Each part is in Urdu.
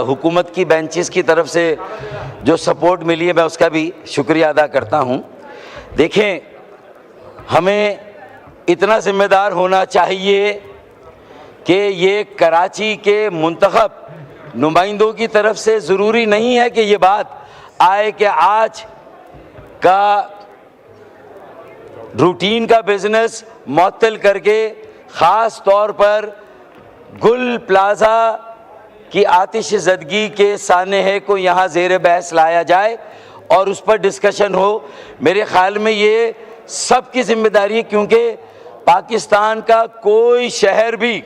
حکومت کی بینچز کی طرف سے جو سپورٹ ملی ہے میں اس کا بھی شکریہ ادا کرتا ہوں۔ دیکھیں، ہمیں اتنا ذمہ دار ہونا چاہیے کہ یہ کراچی کے منتخب نمائندوں کی طرف سے ضروری نہیں ہے کہ یہ بات آئے کہ آج کا روٹین کا بزنس معطل کر کے خاص طور پر گل پلازا کی آتش زدگی کے سانحے کو یہاں زیر بحث لایا جائے اور اس پر ڈسکشن ہو۔ میرے خیال میں یہ سب کی ذمہ داری ہے، کیونکہ پاکستان کا کوئی شہر بھی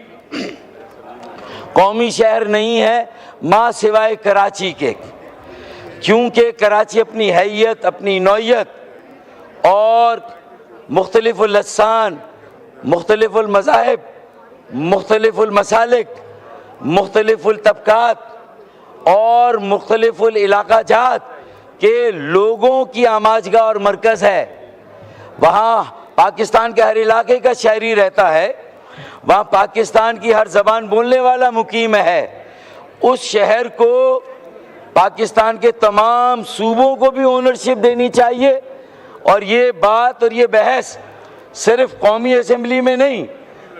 قومی شہر نہیں ہے ماں سوائے کراچی کے، کیونکہ کراچی اپنی حیت، اپنی نوعیت اور مختلف اللسان، مختلف المذاہب، مختلف المسالک، مختلف الطبقات اور مختلف العلاقہ جات کے لوگوں کی آماجگاہ اور مرکز ہے۔ وہاں پاکستان کے ہر علاقے کا شہری رہتا ہے، وہاں پاکستان کی ہر زبان بولنے والا مقیم ہے۔ اس شہر کو پاکستان کے تمام صوبوں کو بھی اونرشپ دینی چاہیے، اور یہ بات اور یہ بحث صرف قومی اسمبلی میں نہیں،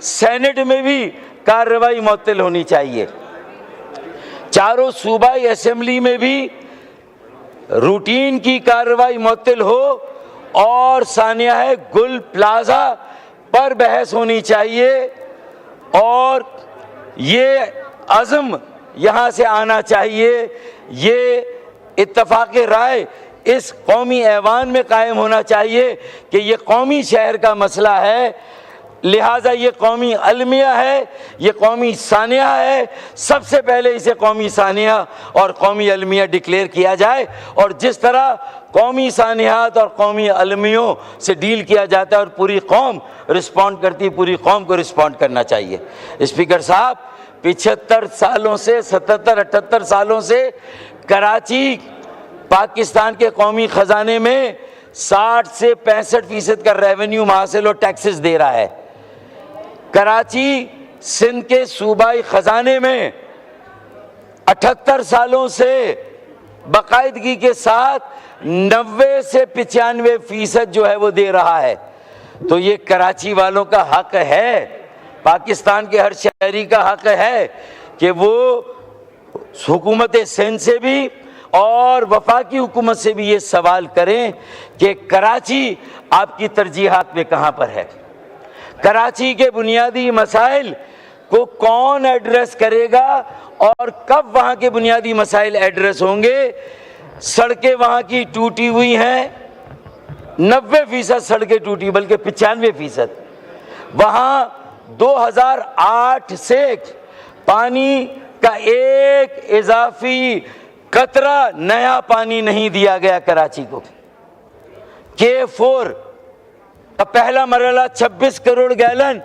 سینٹ میں بھی کارروائی معطل ہونی چاہیے۔ چاروں صوبائی اسمبلی میں بھی روٹین کی کارروائی معطل ہو اور سانحہ گل پلازا پر بحث ہونی چاہیے، اور یہ عزم یہاں سے آنا چاہیے، یہ اتفاق رائے اس قومی ایوان میں قائم ہونا چاہیے کہ یہ قومی شہر کا مسئلہ ہے، لہٰذا یہ قومی المیہ ہے، یہ قومی سانحہ ہے، سب سے پہلے اسے قومی سانحہ اور قومی المیہ ڈکلیئر کیا جائے، اور جس طرح قومی سانحات اور قومی المیوں سے ڈیل کیا جاتا ہے اور پوری قوم رسپونڈ کرتی، پوری قوم کو رسپونڈ کرنا چاہیے۔ اسپیکر صاحب، 75 سالوں سے 77-78 سالوں سے کراچی پاکستان کے قومی خزانے میں 60 سے 65% کا ریونیو حاصل اور ٹیکسز دے رہا ہے۔ کراچی سندھ کے صوبائی خزانے میں 78 سالوں سے باقاعدگی کے ساتھ 90 سے 95% جو ہے وہ دے رہا ہے۔ تو یہ کراچی والوں کا حق ہے، پاکستان کے ہر شہری کا حق ہے کہ وہ حکومت سندھ سے بھی اور وفاقی حکومت سے بھی یہ سوال کریں کہ کراچی آپ کی ترجیحات میں کہاں پر ہے، کراچی کے بنیادی مسائل کو کون ایڈریس کرے گا اور کب وہاں کے بنیادی مسائل ایڈریس ہوں گے۔ سڑکیں وہاں کی ٹوٹی ہوئی ہیں، 90% سڑکیں ٹوٹی، بلکہ 95%۔ وہاں 2008 سے پانی کا ایک اضافی قطرہ نیا پانی نہیں دیا گیا کراچی کو۔ K4 کا پہلا مرحلہ 26 کروڑ گیلن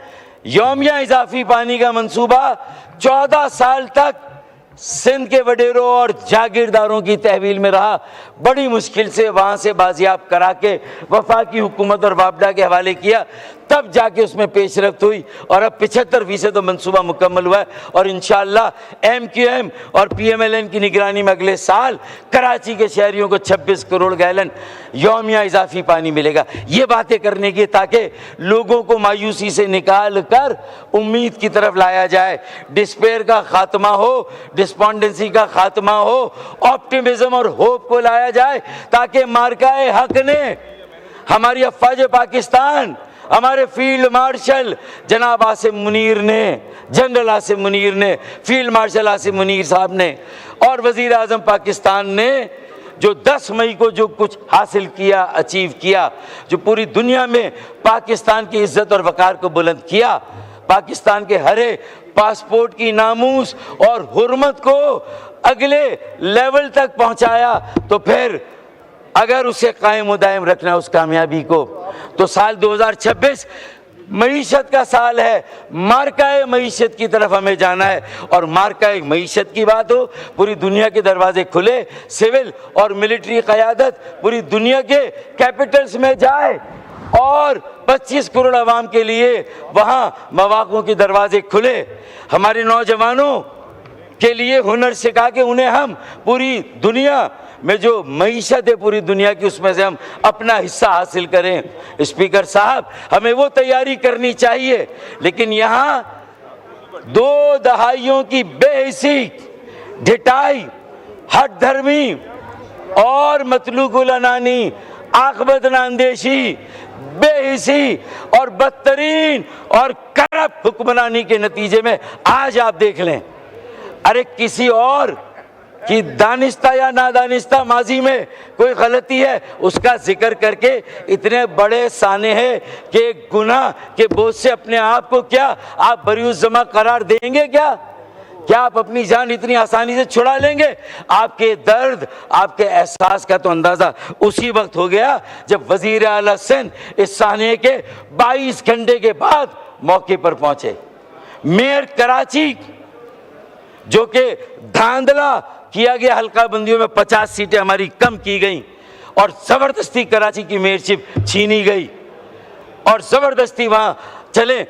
یومیہ اضافی پانی کا منصوبہ 14 سال تک سندھ کے وڈیروں اور جاگیرداروں کی تحویل میں رہا، بڑی مشکل سے وہاں سے بازیاب کرا کے وفاقی حکومت اور وابڈا کے حوالے کیا، تب جا کے اس میں پیش رفت ہوئی، اور اب 75% منصوبہ مکمل ہوا ہے، اور انشاءاللہ MQM اور PMLN کی نگرانی میں اگلے سال کراچی کے شہریوں کو 26 کروڑ گیلن یومیہ اضافی پانی ملے گا۔ یہ باتیں کرنے کی تاکہ لوگوں کو مایوسی سے نکال کر امید کی طرف لایا جائے، ڈسپیئر کا خاتمہ ہو، ڈسپونڈنسی کا خاتمہ ہو، آپٹیمزم اور ہوپ کو لایا جائے، تاکہ مارکہ حق نے، ہماری افواج پاکستان، ہمارے فیلڈ مارشل جناب عاصم منیر نے، جنرل عاصم منیر نے، فیلڈ مارشل عاصم منیر صاحب نے، اور وزیر اعظم پاکستان نے جو 10 مئی کو جو کچھ حاصل کیا، اچیو کیا، جو پوری دنیا میں پاکستان کی عزت اور وقار کو بلند کیا، پاکستان کے ہر پاسپورٹ کی ناموس اور حرمت کو اگلے لیول تک پہنچایا، تو پھر اگر اسے قائم و دائم رکھنا اس کامیابی کو، تو سال 2026 معیشت کا سال ہے، مارکہ معیشت کی طرف ہمیں جانا ہے، اور مارکہ معیشت کی بات ہو، پوری دنیا کے دروازے کھلے، سول اور ملٹری قیادت پوری دنیا کے کیپٹلز میں جائے، اور 25 کروڑ عوام کے لیے وہاں مواقع کے دروازے کھلے۔ ہمارے نوجوانوں کے لیے ہنر سکھا کے انہیں ہم پوری دنیا میں جو معیشت ہے پوری دنیا کی اس میں سے ہم اپنا حصہ حاصل کریں۔ اسپیکر صاحب، ہمیں وہ تیاری کرنی چاہیے، لیکن یہاں 2 دہائیوں کی بے حسی، ڈھٹائی، ہٹ دھرمی اور مطلوق العنانی، عاقبت اندیشی، بے حسی اور بدترین اور کرپٹ حکمرانی کے نتیجے میں آج آپ دیکھ لیں، ارے کسی اور کی دانستہ یا نادانستہ ماضی میں کوئی غلطی ہے اس کا ذکر کر کے اتنے بڑے سانے ہیں کہ گناہ کے بوجھ سے اپنے آپ کو کیا آپ بری الذمہ قرار دیں گے؟ کیا آپ اپنی جان اتنی آسانی سے چھڑا لیں گے؟ آپ کے درد، آپ کے احساس کا تو اندازہ اسی وقت ہو گیا جب وزیر اعلیٰ سندھ اس سانے کے 22 گھنٹے کے بعد موقع پر پہنچے۔ میئر کراچی جو کہ دھاندلا کیا گیا، حلقہ بندیوں میں 50 سیٹیں ہماری کم کی گئیں اور زبردستی کراچی کی میئرشپ چھینی گئی اور زبردستی وہاں چلے،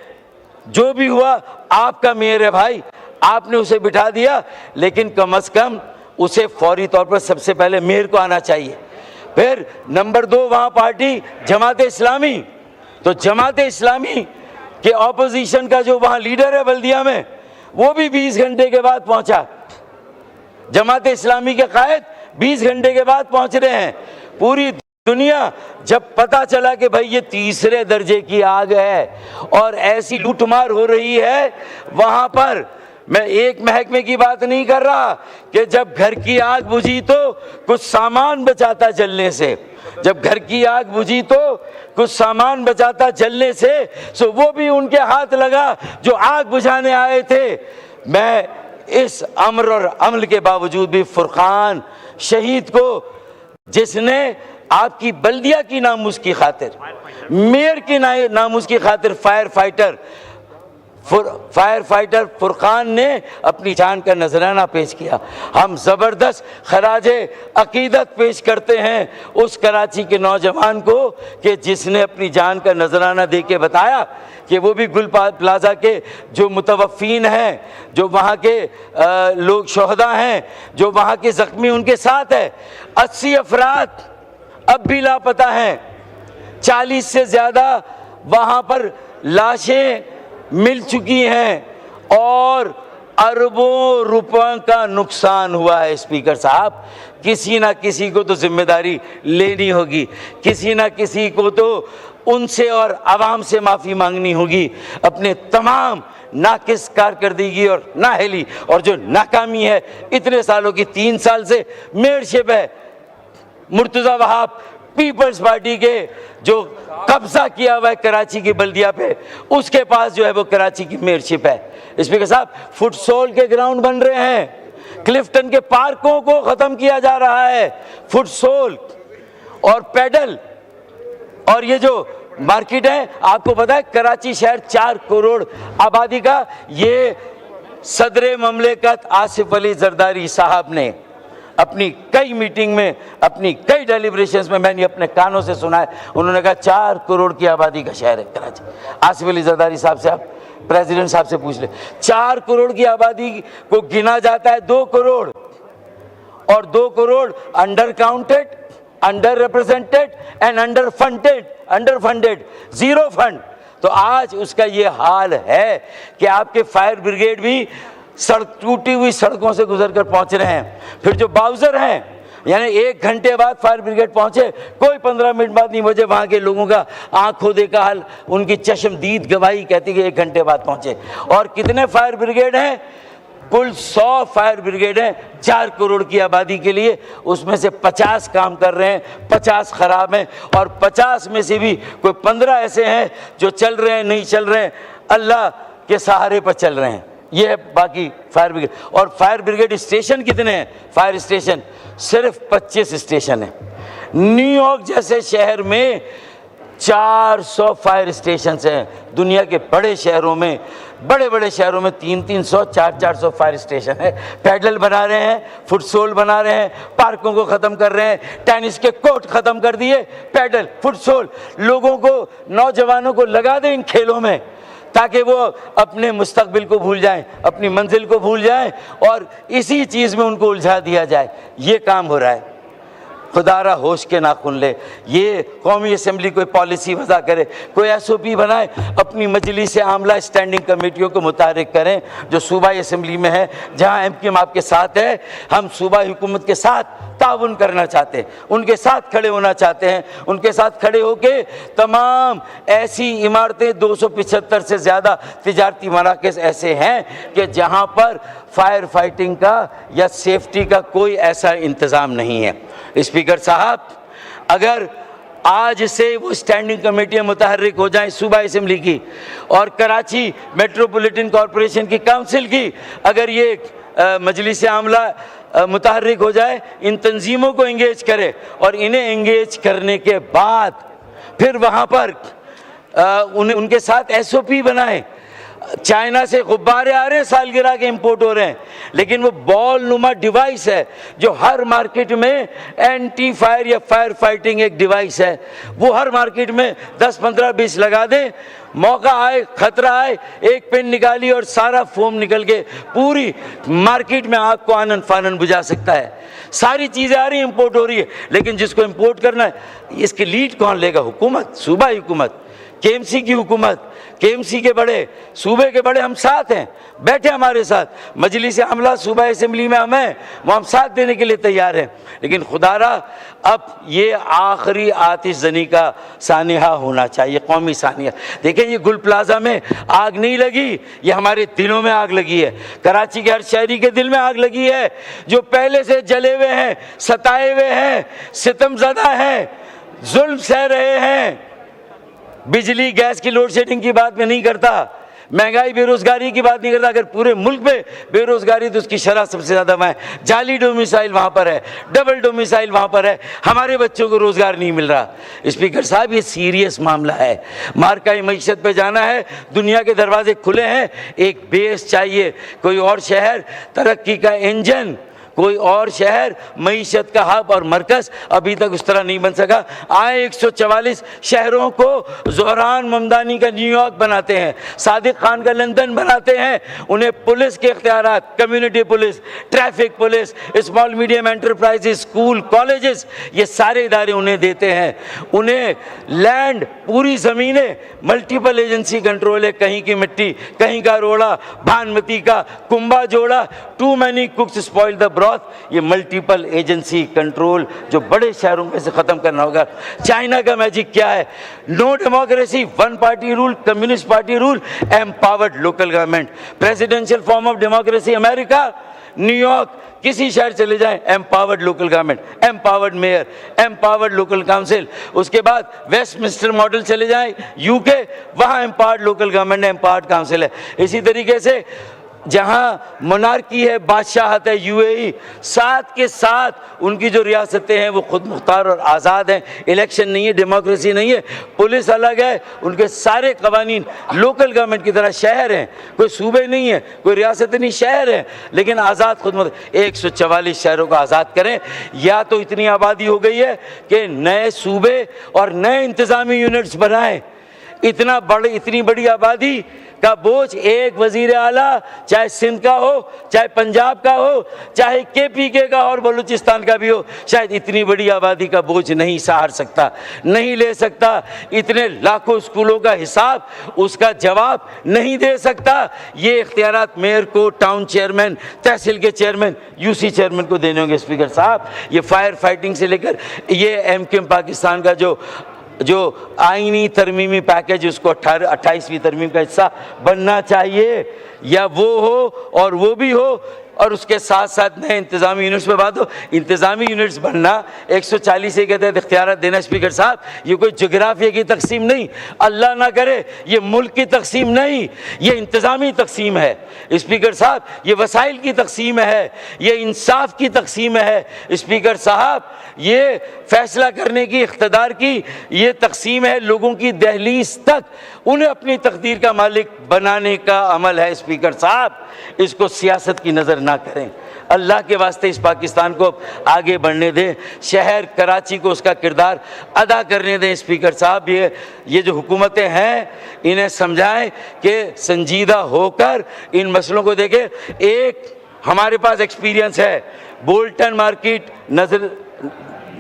جو بھی ہوا آپ کا میئر ہے بھائی، آپ نے اسے بٹھا دیا، لیکن کم از کم اسے فوری طور پر سب سے پہلے میئر کو آنا چاہیے۔ پھر نمبر 2 وہاں پارٹی جماعت اسلامی، تو جماعت اسلامی کہ اپوزیشن کا جو وہاں لیڈر ہے بلدیہ میں، وہ بھی 20 گھنٹے کے بعد پہنچا۔ جماعت اسلامی کے قائد 20 گھنٹے کے بعد پہنچ رہے ہیں۔ پوری دنیا جب پتا چلا کہ بھائی یہ تیسرے درجے کی آگ ہے اور ایسی لوٹ مار ہو رہی ہے وہاں پر، میں ایک محکمے کی بات نہیں کر رہا کہ جب گھر کی آگ بجھی تو کچھ سامان بچاتا جلنے سے، جب گھر کی آگ بجھی تو کچھ سامان بچاتا جلنے سے، سو وہ بھی ان کے ہاتھ لگا جو آگ بجھانے آئے تھے۔ میں اس امر اور عمل کے باوجود بھی فرقان شہید کو، جس نے آپ کی بلدیہ کی ناموس کی خاطر، میئر کی ناموس کی خاطر فائر فائٹر فرقان نے اپنی جان کا نذرانہ پیش کیا، ہم زبردست خراج عقیدت پیش کرتے ہیں اس کراچی کے نوجوان کو کہ جس نے اپنی جان کا نذرانہ دے کے بتایا کہ وہ بھی گل پلازہ کے جو متوفین ہیں، جو وہاں کے لوگ شہداء ہیں، جو وہاں کے زخمی ان کے ساتھ ہے، 80 افراد اب بھی لاپتہ ہیں، 40 سے زیادہ وہاں پر لاشیں مل چکی ہیں اور اربوں روپوں کا نقصان ہوا ہے۔ اسپیکر صاحب، کسی نہ کسی کو تو ذمہ داری لینی ہوگی، کسی نہ کسی کو تو ان سے اور عوام سے معافی مانگنی ہوگی۔ اپنے تمام ناقص کارکردگی اور نااہلی اور جو ناکامی ہے اتنے سالوں کی، 3 سال سے میئرشپ ہے مرتضیٰ وہاب پیپلز پارٹی کے جو قبضہ کیا ہوا ہے کراچی کی بلدیہ پہ، اس کے پاس جو ہے وہ کراچی کی میئرشپ ہے۔ اسپیکر صاحب، فٹ سول کے گراؤنڈ بن رہے ہیں، کلفٹن کے پارکوں کو ختم کیا جا رہا ہے، فٹ سول اور پیڈل، اور یہ جو مارکیٹ ہے، آپ کو پتا ہے کراچی شہر 4 کروڑ آبادی کا، یہ صدر مملکت آصف علی زرداری صاحب نے اپنی کئی میٹنگ میں، اپنی کئی ڈیلیبریشنز میں نے اپنے کانوں سے سنا ہے، انہوں نے کہا 4 کروڑ کی آبادی کا شہر ہے کراچی۔ آصف علی زرداری صاحب سے آپ پریزیڈنٹ صاحب سے پوچھ لیں، 4 کروڑ کی آبادی کو گنا جاتا ہے 2 کروڑ، اور 2 crore under counted, under represented and under funded, zero fund. تو آج اس کا یہ حال ہے کہ آپ کے فائر بریگیڈ بھی ٹوٹی ہوئی سڑکوں سے گزر کر پہنچ رہے ہیں۔ پھر جو باؤزر ہیں، یعنی 1 گھنٹے بعد فائر بریگیڈ پہنچے، کوئی 15 منٹ بعد نہیں پہنچے، وہاں کے لوگوں کا آنکھوں دیکھا حال، ان کی چشم دید گواہی کہتی کہ 1 گھنٹے بعد پہنچے۔ اور کتنے فائر بریگیڈ ہیں؟ کل 100 فائر بریگیڈ ہیں 4 کروڑ کی آبادی کے لیے، اس میں سے 50 کام کر رہے ہیں، 50 خراب ہیں، اور 50 میں سے بھی کوئی 15 ایسے ہیں جو چل رہے ہیں، نہیں چل رہے ہیں، اللہ کے سہارے پر چل رہے ہیں۔ یہ ہے باقی فائر بریگیڈ۔ اور فائر بریگیڈ اسٹیشن کتنے ہیں؟ فائر اسٹیشن صرف 25 اسٹیشن ہیں۔ نیو یارک جیسے شہر میں 400 فائر اسٹیشنز ہیں۔ دنیا کے بڑے شہروں میں، بڑے شہروں میں 300 400 فائر اسٹیشن ہے۔ پیڈل بنا رہے ہیں، فٹ سول بنا رہے ہیں، پارکوں کو ختم کر رہے ہیں، ٹینس کے کورٹ ختم کر دیے، پیڈل، فٹ سول، لوگوں کو، نوجوانوں کو لگا دیں ان کھیلوں میں تاکہ وہ اپنے مستقبل کو بھول جائیں، اپنی منزل کو بھول جائیں اور اسی چیز میں ان کو الجھا دیا جائے۔ یہ کام ہو رہا ہے۔ خدا را ہوش کے ناخن لے، یہ قومی اسمبلی کوئی پالیسی وضع کرے، کوئی ایس او پی بنائے، اپنی مجلس عاملہ اسٹینڈنگ کمیٹیوں کو متحرک کریں جو صوبائی اسمبلی میں ہے، جہاں ایم کیو ایم آپ کے ساتھ ہے۔ ہم صوبائی حکومت کے ساتھ تعاون کرنا چاہتے ہیں، ان کے ساتھ کھڑے ہونا چاہتے ہیں، ان کے ساتھ کھڑے ہو کے تمام ایسی عمارتیں 275 سے زیادہ تجارتی مراکز ایسے ہیں کہ جہاں پر فائر فائٹنگ کا یا سیفٹی کا کوئی ایسا انتظام نہیں ہے۔ اسپیکر صاحب، اگر آج سے وہ اسٹینڈنگ کمیٹیاں متحرک ہو جائیں صوبائی اسمبلی کی اور کراچی میٹروپولیٹن کارپوریشن کی کونسل کی، اگر یہ مجلس عاملہ متحرک ہو جائے، ان تنظیموں کو انگیج کرے اور انہیں انگیج کرنے کے بعد پھر وہاں پر ان کے ساتھ ایس او پی بنائیں۔ چائنا سے غبارے آ رہے ہیں، سالگرہ کے امپورٹ ہو رہے ہیں، لیکن وہ بال نما ڈیوائس ہے جو ہر مارکیٹ میں اینٹی فائر یا فائر فائٹنگ ایک ڈیوائس ہے، وہ ہر مارکیٹ میں 10 15 20 لگا دیں، موقع آئے، خطرہ آئے، ایک پن نکالی اور سارا فوم نکل کے پوری مارکیٹ میں آگ کو آنن فانن بجھا سکتا ہے۔ ساری چیزیں آ رہی ہیں، امپورٹ ہو رہی ہے، لیکن جس کو امپورٹ کرنا ہے اس کی لیڈ کون لے گا؟ حکومت، صوبائی حکومت، کے ایم سی کی حکومت، کے ایم سی کے بڑے، صوبے کے بڑے ہم ساتھ ہیں، بیٹھے ہمارے ساتھ، مجلس عاملہ صوبائی اسمبلی میں ہمیں وہ ہم ساتھ دینے کے لیے تیار ہیں، لیکن خدا را اب یہ آخری آتش زنی کا سانحہ ہونا چاہیے، قومی سانحہ۔ دیکھیں یہ گل پلازا میں آگ نہیں لگی، یہ ہمارے دلوں میں آگ لگی ہے، کراچی کے ہر شہری کے دل میں آگ لگی ہے، جو پہلے سے جلے ہوئے ہیں، ستائے ہوئے ہیں، ستم زدہ ہیں، ظلم سہ رہے ہیں۔ بجلی گیس کی لوڈ شیڈنگ کی بات میں نہیں کرتا، مہنگائی بے روزگاری کی بات نہیں کرتا، اگر پورے ملک میں بے روزگاری تو اس کی شرح سب سے زیادہ وہاں ہے، جعلی ڈومیسائل وہاں پر ہے، ڈبل ڈومیسائل وہاں پر ہے، ہمارے بچوں کو روزگار نہیں مل رہا۔ اسپیکر صاحب یہ سیریس معاملہ ہے، مارکائی معیشت پہ جانا ہے، دنیا کے دروازے کھلے ہیں، ایک بیس چاہیے، کوئی اور شہر ترقی کا انجن، کوئی اور شہر معیشت کا ہب اور مرکز ابھی تک اس طرح نہیں بن سکا۔ آئے 144 شہروں کو زہران ممدانی کا نیو یارک بناتے ہیں، صادق خان کا لندن بناتے ہیں، انہیں پولیس کے اختیارات، community police, traffic police, small medium enterprise, school, colleges, یہ سارے ادارے انہیں دیتے ہیں، انہیں لینڈ، پوری زمینیں، ملٹیپل ایجنسی کنٹرول ہے، کہیں کی مٹی، کہیں کا روڑا، بھانمتی کا کنبا جوڑا، too many cooks spoil the broth, یہ ملٹیپل ایجنسی کنٹرول جو بڑے شہروں میں سے ختم کرنا ہوگا۔ چائنا کا میجک کیا ہے؟ No democracy, one party rule, communist party rule, empowered local government, presidential form of democracy امریکہ، نیو یارک، کسی شہر چلے جائیں، empowered local government, empowered mayor, empowered local council. اس کے بعد ویسٹ منسٹر ماڈل چلے جائیں یو کے، وہاں empowered local government, empowered council ہے۔ اسی طریقے سے جہاں منارکی ہے، بادشاہت ہے، یو اے ای، ساتھ کے ساتھ ان کی جو ریاستیں ہیں وہ خود مختار اور آزاد ہیں، الیکشن نہیں ہے، ڈیموکریسی نہیں ہے، پولیس الگ ہے، ان کے سارے قوانین لوکل گورنمنٹ کی طرح، شہر ہیں، کوئی صوبے نہیں ہے، کوئی ریاست نہیں، شہر ہیں، لیکن آزاد خود مختار۔ 144 شہروں کو آزاد کریں، یا تو اتنی آبادی ہو گئی ہے کہ نئے صوبے اور نئے انتظامی یونٹس بنائیں۔ اتنی بڑی آبادی کا بوجھ ایک وزیر اعلیٰ، چاہے سندھ کا ہو، چاہے پنجاب کا ہو، چاہے کے پی کے کا اور بلوچستان کا بھی ہو، شاید اتنی بڑی آبادی کا بوجھ نہیں سہار سکتا، نہیں لے سکتا، اتنے لاکھوں اسکولوں کا حساب، اس کا جواب نہیں دے سکتا۔ یہ اختیارات میئر کو، ٹاؤن چیئرمین، تحصیل کے چیئرمین، یو سی چیئرمین کو دینے ہوں گے۔ اسپیکر صاحب، یہ فائر فائٹنگ سے لے کر یہ ایم کیو ایم پاکستان کا جو آئینی ترمیمی پیکج، اس کو 28ویں ترمیم کا حصہ بننا چاہیے، یا وہ ہو اور وہ بھی ہو، اور اس کے ساتھ ساتھ نئے انتظامی یونٹس میں بات ہو۔ انتظامی یونٹس بننا 140 کے تحت اختیارات دینا، اسپیکر صاحب، یہ کوئی جغرافیہ کی تقسیم نہیں، اللہ نہ کرے یہ ملک کی تقسیم نہیں، یہ انتظامی تقسیم ہے۔ اسپیکر صاحب، یہ وسائل کی تقسیم ہے، یہ انصاف کی تقسیم ہے۔ اسپیکر صاحب، یہ فیصلہ کرنے کی، اقتدار کی یہ تقسیم ہے، لوگوں کی دہلیز تک انہیں اپنی تقدیر کا مالک بنانے کا عمل ہے۔ اسپیکر صاحب، اس کو سیاست کی نظر نہ کریں۔ اللہ کے واسطے اس پاکستان کو آگے بڑھنے دیں، شہر کراچی کو اس کا کردار ادا کرنے دیں۔ اسپیکر صاحب، یہ جو حکومتیں ہیں انہیں سمجھائیں کہ سنجیدہ ہو کر ان مسئلوں کو دیکھیں۔ ایک ہمارے پاس ایکسپیرینس ہے، بولٹن مارکیٹ نظر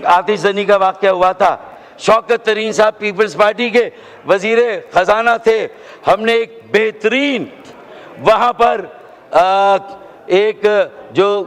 آتش زنی کا واقعہ ہوا تھا، شوکت ترین صاحب پیپلز پارٹی کے وزیر خزانہ تھے، ہم نے ایک بہترین وہاں پر ایک جو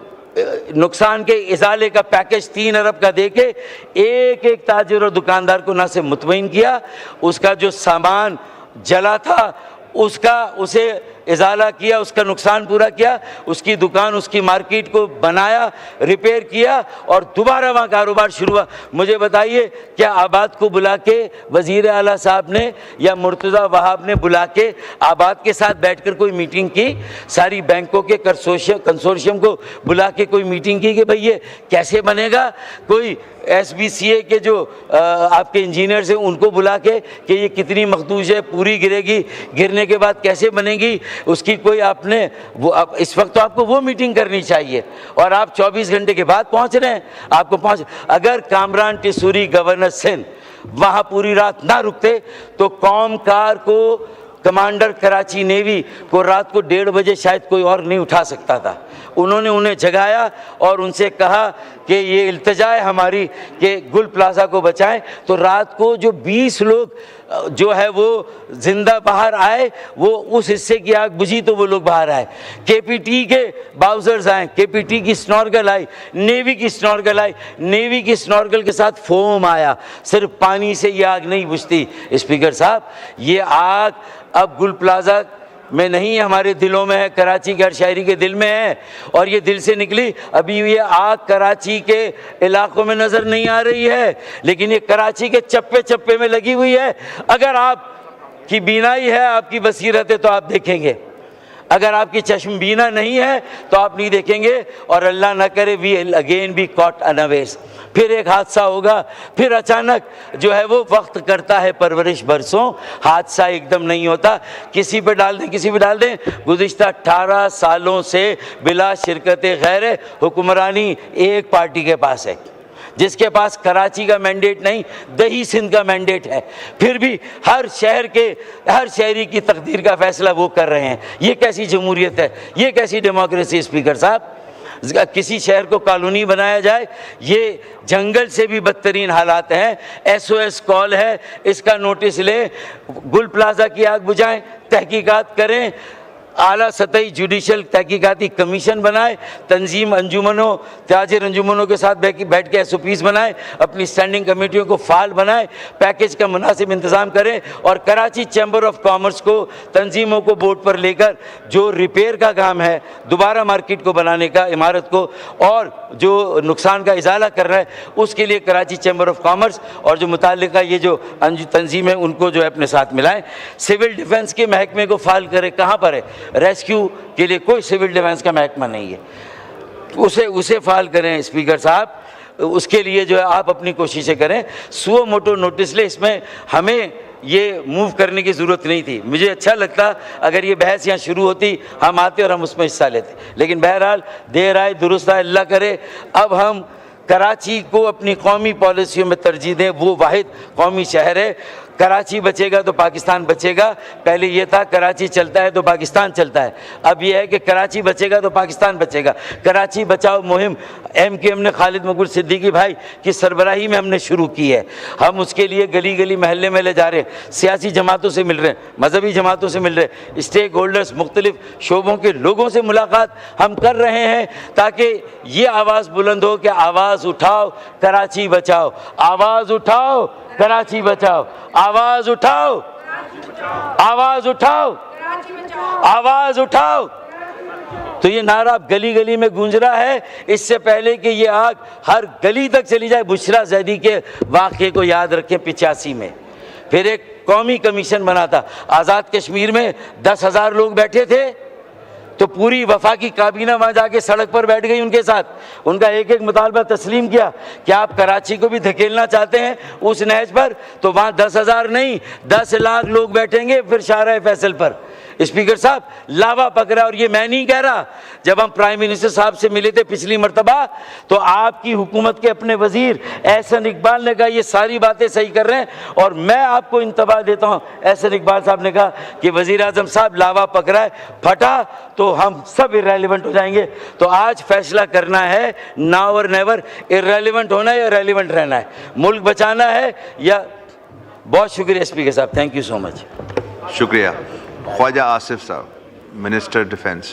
نقصان کے ازالے کا پیکج 3 ارب کا دے کے ایک ایک تاجر اور دکاندار کو نہ صرف مطمئن کیا، اس کا جو سامان جلا تھا اسے ازالہ کیا، اس کا نقصان پورا کیا، اس کی دکان، اس کی مارکیٹ کو بنایا، ریپیئر کیا اور دوبارہ وہاں کاروبار شروع ہوا۔ مجھے بتائیے، کیا آباد کو بلا کے وزیر اعلیٰ صاحب نے یا مرتضی وہاب نے بلا کے آباد کے ساتھ بیٹھ کر کوئی میٹنگ کی؟ ساری بینکوں کے کنسورشیم کو بلا کے کوئی میٹنگ کی کہ بھئی یہ کیسے بنے گا؟ کوئی ایس بی سی اے کے جو آپ کے انجینئرز ہیں ان کو بلا کے کہ یہ کتنی مخدوش ہے، پوری گرے گی، گرنے کے بعد کیسے بنے گی، اس کی کوئی آپ نے اس وقت تو آپ کو وہ میٹنگ کرنی چاہیے، اور آپ 24 گھنٹے کے بعد پہنچ رہے ہیں۔ آپ کو اگر کامران ٹیسوری گورنر سندھ وہاں پوری رات نہ رکتے تو قوم کار کو، کمانڈر کراچی نیوی کو رات کو 1:30 بجے شاید کوئی اور نہیں اٹھا سکتا تھا۔ انہوں نے انہیں جگایا اور ان سے کہا کہ یہ التجا ہے ہماری کہ گل پلازا کو بچائیں، تو رات کو جو 20 لوگ جو ہے وہ زندہ باہر آئے، وہ اس حصے کی آگ بجھی تو وہ لوگ باہر آئے۔ کے پی ٹی کے باؤزرز آئے، کے پی ٹی کی سنورگل آئی، نیوی کی سنورگل آئی، نیوی کی سنورگل کے ساتھ فوم آیا، صرف پانی سے یہ آگ نہیں بجھتی۔ اسپیکر صاحب، یہ آگ اب گل پلازا میں نہیں، ہمارے دلوں میں ہے، کراچی کے ہر شہری کے دل میں ہے، اور یہ دل سے نکلی۔ ابھی یہ آگ کراچی کے علاقوں میں نظر نہیں آ رہی ہے، لیکن یہ کراچی کے چپے چپے میں لگی ہوئی ہے۔ اگر آپ کی بینائی ہے، آپ کی بصیرت ہے تو آپ دیکھیں گے، اگر آپ کی چشم بینا نہیں ہے تو آپ نہیں دیکھیں گے، اور اللہ نہ کرے وی اگین بی کاٹ انویئرز، پھر ایک حادثہ ہوگا، پھر اچانک جو ہے وہ وقت کرتا ہے پرورش برسوں، حادثہ ایک دم نہیں ہوتا، کسی پہ ڈال دیں کسی پہ ڈال دیں۔ گزشتہ 18 سالوں سے بلا شرکت غیر حکمرانی ایک پارٹی کے پاس ہے، جس کے پاس کراچی کا مینڈیٹ نہیں، دہی سندھ کا مینڈیٹ ہے، پھر بھی ہر شہری کی تقدیر کا فیصلہ وہ کر رہے ہیں۔ یہ کیسی جمہوریت ہے، یہ کیسی ڈیموکریسی؟ اسپیکر صاحب، کسی شہر کو کالونی بنایا جائے، یہ جنگل سے بھی بدترین حالات ہیں۔ ایس او ایس کال ہے، اس کا نوٹس لیں، گل پلازا کی آگ بجھائیں، تحقیقات کریں، اعلیٰ سطحی جوڈیشل تحقیقاتی کمیشن بنائے، تنظیم انجمنوں، تاجر انجمنوں کے ساتھ بیٹھ کے ایس او پیز بنائیں، اپنی اسٹینڈنگ کمیٹیوں کو فعال بنائیں، پیکیج کا مناسب انتظام کریں، اور کراچی چیمبر آف کامرس کو، تنظیموں کو بورڈ پر لے کر جو ریپیئر کا کام ہے، دوبارہ مارکیٹ کو بنانے کا، عمارت کو، اور جو نقصان کا ازالہ کر رہا ہے، اس کے لیے کراچی چیمبر آف کامرس اور جو متعلقہ یہ جو تنظیم ہے ان کو جو ہے اپنے ساتھ ملائیں۔ سول ڈیفنس کے محکمے کو فعال کرے، کہاں پر ہے؟ ریسکیو کے لیے کوئی سول ڈیفنس کا محکمہ نہیں ہے، اسے فعال کریں۔ اسپیکر صاحب، اس کے لیے جو ہے آپ اپنی کوششیں کریں، سو موٹو نوٹس لے، اس میں ہمیں یہ موو کرنے کی ضرورت نہیں تھی۔ مجھے اچھا لگتا اگر یہ بحث یہاں شروع ہوتی، ہم آتے اور ہم اس میں حصہ لیتے، لیکن بہرحال دیر آئے درست آئے، اللہ کرے اب ہم کراچی کو اپنی قومی پالیسیوں میں ترجیح دیں۔ وہ واحد قومی شہر ہے، کراچی بچے گا تو پاکستان بچے گا۔ پہلے یہ تھا کراچی چلتا ہے تو پاکستان چلتا ہے، اب یہ ہے کہ کراچی بچے گا تو پاکستان بچے گا۔ کراچی بچاؤ مہم ایم کیو ایم نے خالد مقبول صدیقی بھائی کی سربراہی میں ہم نے شروع کی ہے، ہم اس کے لیے گلی گلی محلے میں لے جا رہے ہیں، سیاسی جماعتوں سے مل رہے ہیں، مذہبی جماعتوں سے مل رہے ہیں، اسٹیک ہولڈرز، مختلف شعبوں کے لوگوں سے ملاقات ہم کر رہے ہیں، تاکہ یہ آواز بلند ہو کہ آواز اٹھاؤ کراچی بچاؤ، آواز اٹھاؤ کراچی بچاؤ، آواز اٹھاؤ، آواز اٹھاؤ، آواز اٹھاؤ۔ تو یہ نعرہ گلی گلی میں گونج رہا ہے۔ اس سے پہلے کہ یہ آگ ہر گلی تک چلی جائے، بشرا زیدی کے واقعے کو یاد رکھیں 85 میں، پھر ایک قومی کمیشن بنا تھا، آزاد کشمیر میں 10,000 لوگ بیٹھے تھے، تو پوری وفاقی کابینہ وہاں جا کے سڑک پر بیٹھ گئی ان کے ساتھ، ان کا ایک ایک مطالبہ تسلیم کیا کہ آپ کراچی کو بھی دھکیلنا چاہتے ہیں اس نہج پر، تو وہاں 10,000 نہیں 10 لاکھ لوگ بیٹھیں گے پھر شاہراہ فیصل پر۔ اسپیکر صاحب لاوا پکڑا, اور یہ میں نہیں کہہ رہا. جب ہم پرائم منسٹر صاحب سے ملے تھے پچھلی مرتبہ تو آپ کی حکومت کے اپنے وزیر احسن اقبال نے کہا یہ ساری باتیں صحیح کر رہے ہیں, اور میں آپ کو انتباہ دیتا ہوں, احسن اقبال صاحب نے کہا کہ وزیر اعظم صاحب لاوا پکڑا ہے, پھٹا تو ہم سب ارریلیونٹ ہو جائیں گے. تو آج فیصلہ کرنا ہے, ناؤ اور نیور, ارریلیونٹ ہونا ہے یا ریلیونٹ رہنا ہے, ملک بچانا ہے یا. بہت شکریہ اسپیکر صاحب, تھینک یو سو مچ. شکریہ. خواجہ آصف صاحب, منسٹر ڈیفینس.